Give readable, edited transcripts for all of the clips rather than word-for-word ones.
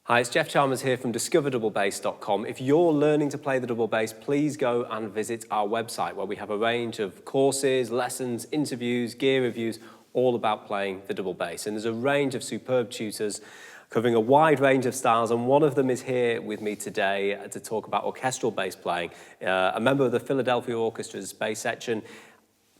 Hi, it's Jeff Chalmers here from discoverdouble-bass.com. If you're learning to play the double bass, please go and visit our website where we have a range of courses, lessons, interviews, gear reviews, all about playing the double bass. And there's a range of superb tutors covering a wide range of styles, and one of them is here with me today to talk about orchestral bass playing. A member of the Philadelphia Orchestra's bass section,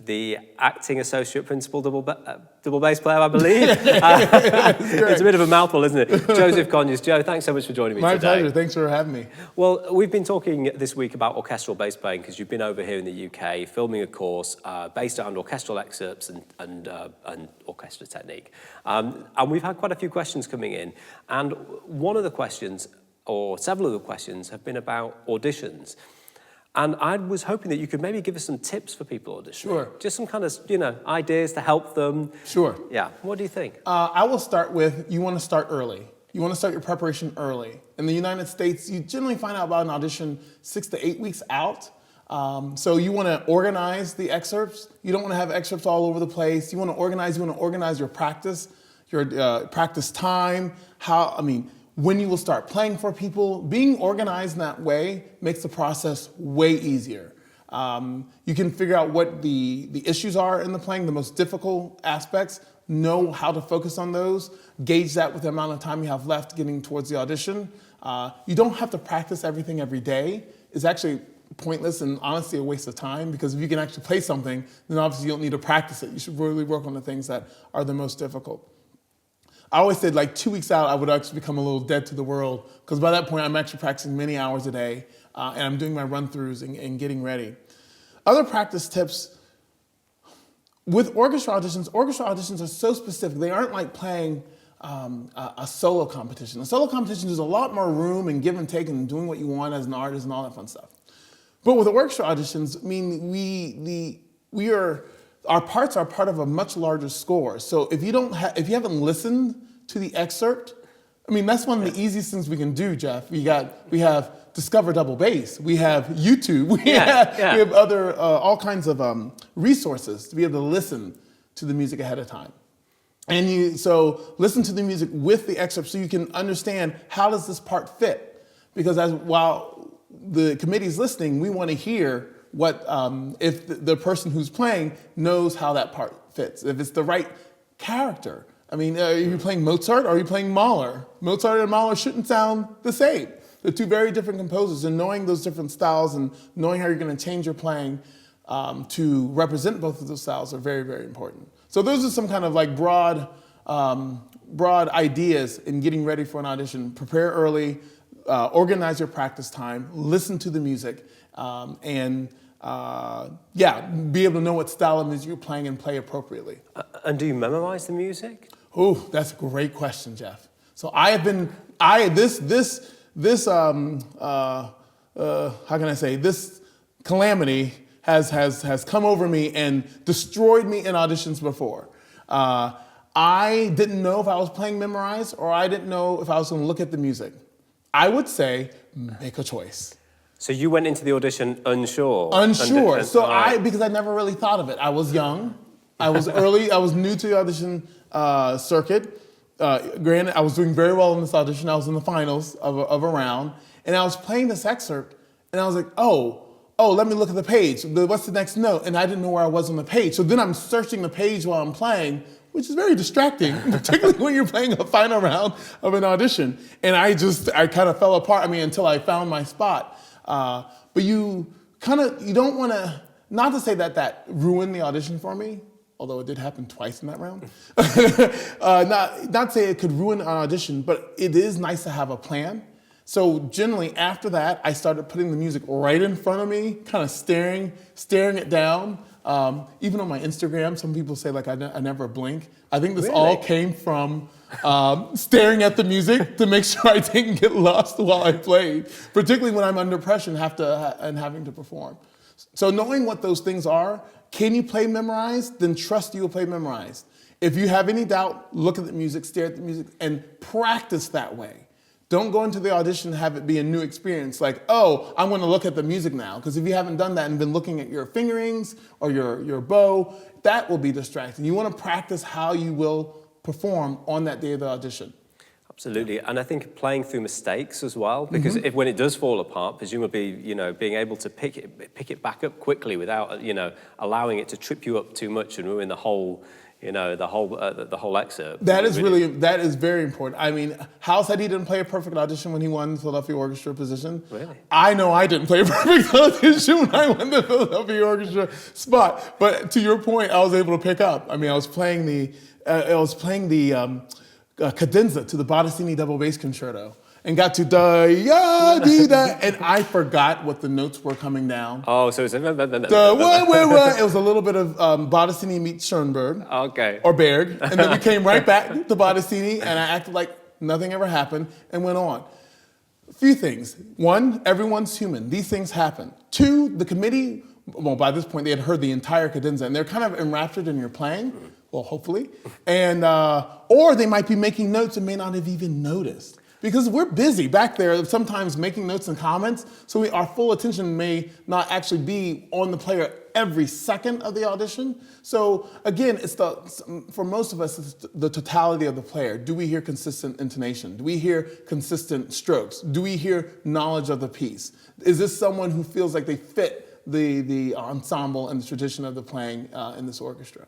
the acting associate principal double bass player, I believe. It's a bit of a mouthful, isn't it? Joseph Conyers. Joe, thanks so much for joining me today. My pleasure. Thanks for having me. Well, we've been talking this week about orchestral bass playing because you've been over here in the UK filming a course based around orchestral excerpts and orchestra technique. And we've had quite a few questions coming in. And one of the questions, or several of the questions, have been about auditions. And I was hoping that you could maybe give us some tips for people auditioning. Sure. Just some kind of, ideas to help them. Sure. Yeah. What do you think? I will start with, you want to start early. You want to start your preparation early. In the United States, you generally find out about an audition 6 to 8 weeks out. So you want to organize the excerpts. You don't want to have excerpts all over the place. You want to organize your practice, your practice time, when you will start playing for people. Being organized in that way makes the process way easier. You can figure out what the issues are in the playing, the most difficult aspects, know how to focus on those, gauge that with the amount of time you have left getting towards the audition. You don't have to practice everything every day. It's actually pointless and honestly a waste of time, because if you can actually play something, then obviously you don't need to practice it. You should really work on the things that are the most difficult. I always said like 2 weeks out, I would actually become a little dead to the world, because by that point I'm actually practicing many hours a day and I'm doing my run-throughs and getting ready. Other practice tips with orchestra auditions are so specific. They aren't like playing a solo competition. A solo competition is a lot more room and give and take and doing what you want as an artist and all that fun stuff. But with orchestra auditions, our parts are part of a much larger score. So if you haven't listened to the excerpt, that's one of the easiest things we can do, Jeff. We have Discover Double Bass. We have YouTube. We have other all kinds of resources to be able to listen to the music ahead of time. And so listen to the music with the excerpt so you can understand, how does this part fit? Because while the committee's listening, we want to hear what if the person who's playing knows how that part fits, if it's the right character. Are you playing Mozart or are you playing Mahler? Mozart and Mahler shouldn't sound the same. They're two very different composers, and knowing those different styles and knowing how you're going to change your playing to represent both of those styles are very, very important. So those are some kind of like broad ideas in getting ready for an audition. Prepare early, organize your practice time, listen to the music, and be able to know what style of music you're playing and play appropriately. And do you memorize the music? Oh, that's a great question, Jeff. So this calamity has come over me and destroyed me in auditions before. I didn't know if I was playing memorized, or I didn't know if I was going to look at the music. I would say, make a choice. So you went into the audition unsure? Unsure. Because I never really thought of it. I was young. I was early. I was new to the audition circuit. Granted, I was doing very well in this audition. I was in the finals of a round. And I was playing this excerpt, and I was like, oh, let me look at the page. What's the next note? And I didn't know where I was on the page. So then I'm searching the page while I'm playing, which is very distracting, particularly when you're playing a final round of an audition. And I kind of fell apart, until I found my spot. But you don't want to, not to say that ruined the audition for me, although it did happen twice in that round. Not say it could ruin an audition, but it is nice to have a plan. So generally after that, I started putting the music right in front of me, kind of staring it down. Even on my Instagram, some people say like I never blink. I think this all came from staring at the music to make sure I didn't get lost while I played, particularly when I'm under pressure and having to perform. So knowing what those things are, can you play memorized? Then trust you will play memorized. If you have any doubt, look at the music, stare at the music, and practice that way. Don't go into the audition and have it be a new experience like, oh, I'm going to look at the music now. Because if you haven't done that and been looking at your fingerings or your bow, that will be distracting. You want to practice how you will perform on that day of the audition. Absolutely, and I think playing through mistakes as well, because if when it does fall apart, presumably, you know, being able to pick it back up quickly without, you know, allowing it to trip you up too much and ruin the whole, you know, the whole excerpt. That is very important. I mean, Hal said he didn't play a perfect audition when he won the Philadelphia Orchestra position. Really? I know I didn't play a perfect audition when I won the Philadelphia Orchestra spot. But to your point, I was able to pick up. I mean, I was playing the cadenza to the Bottesini double bass concerto and got to da ya dee da, and I forgot what the notes were coming down. Oh, so it's It was a little bit of Bottesini meets Schoenberg. Okay. Or Berg, and then we came right back to Bottesini, and I acted like nothing ever happened and went on. A few things. One, everyone's human. These things happen. Two, the committee, well, by this point, they had heard the entire cadenza, and they're kind of enraptured in your playing. Well, hopefully. And, or they might be making notes and may not have even noticed. Because we're busy back there sometimes making notes and comments, so our full attention may not actually be on the player every second of the audition. So again, for most of us, it's the totality of the player. Do we hear consistent intonation? Do we hear consistent strokes? Do we hear knowledge of the piece? Is this someone who feels like they fit the ensemble and the tradition of the playing in this orchestra?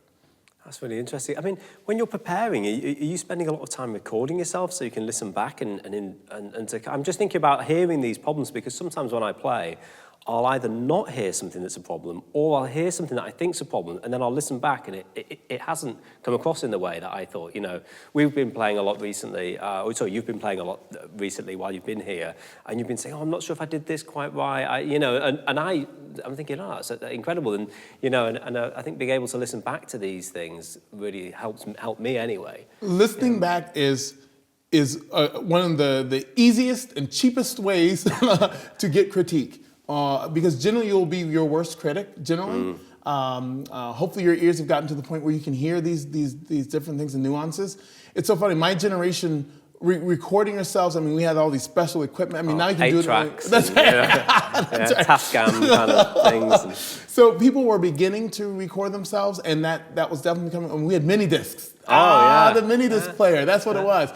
That's really interesting. I mean, when you're preparing, are you spending a lot of time recording yourself so you can listen back I'm just thinking about hearing these problems, because sometimes when I play, I'll either not hear something that's a problem, or I'll hear something that I think's a problem, and then I'll listen back and it hasn't come across in the way that I thought. You know, we've been playing a lot recently, you've been playing a lot recently while you've been here, and you've been saying, oh, I'm not sure if I did this quite right, I'm thinking, oh, that's incredible, and you know, and I think being able to listen back to these things really helped me anyway. Listening back is one of the easiest and cheapest ways to get critique. Because generally you'll be your worst critic, generally. Hopefully your ears have gotten to the point where you can hear these different things and nuances. It's so funny, my generation, recording yourselves, I mean, we had all these special equipment. I mean, now you can do it. Tracks. That's right. Tascam kind of things. So people were beginning to record themselves, and that was definitely coming, and we had mini discs. The mini disc player, that's what it was.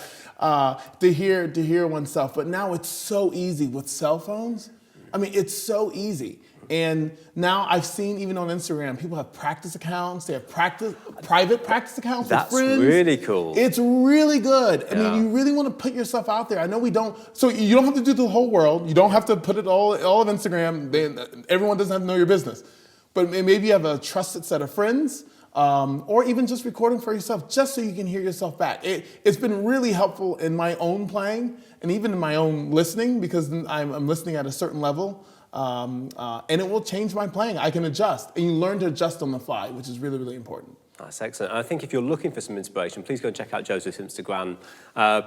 To hear oneself. But now it's so easy with cell phones. I mean, it's so easy. And now I've seen, even on Instagram, people have practice accounts. They have private practice accounts with friends. That's really cool. It's really good. I mean, you really want to put yourself out there. I know we don't. So you don't have to do the whole world. You don't have to put it all of Instagram. Everyone doesn't have to know your business. But maybe you have a trusted set of friends, or even just recording for yourself, just so you can hear yourself back. It's been really helpful in my own playing, and even in my own listening, because I'm listening at a certain level, and it will change my playing. I can adjust, and you learn to adjust on the fly, which is really, really important. That's excellent. And I think if you're looking for some inspiration, please go and check out Joseph's Instagram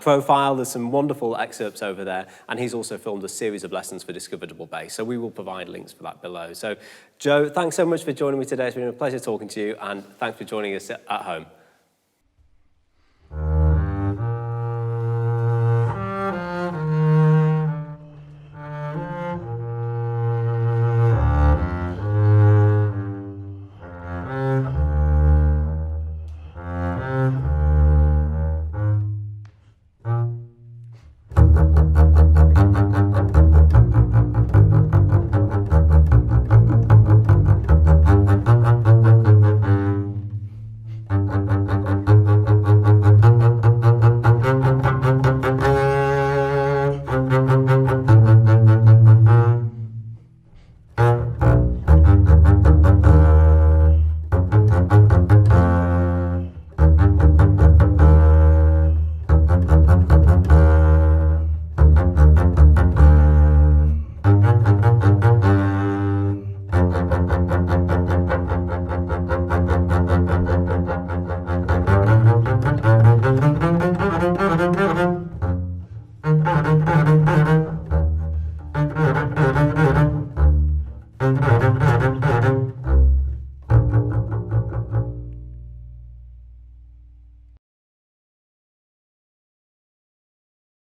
profile. There's some wonderful excerpts over there. And he's also filmed a series of lessons for Discover Double Bass. So we will provide links for that below. So, Joe, thanks so much for joining me today. It's been a pleasure talking to you. And thanks for joining us at home.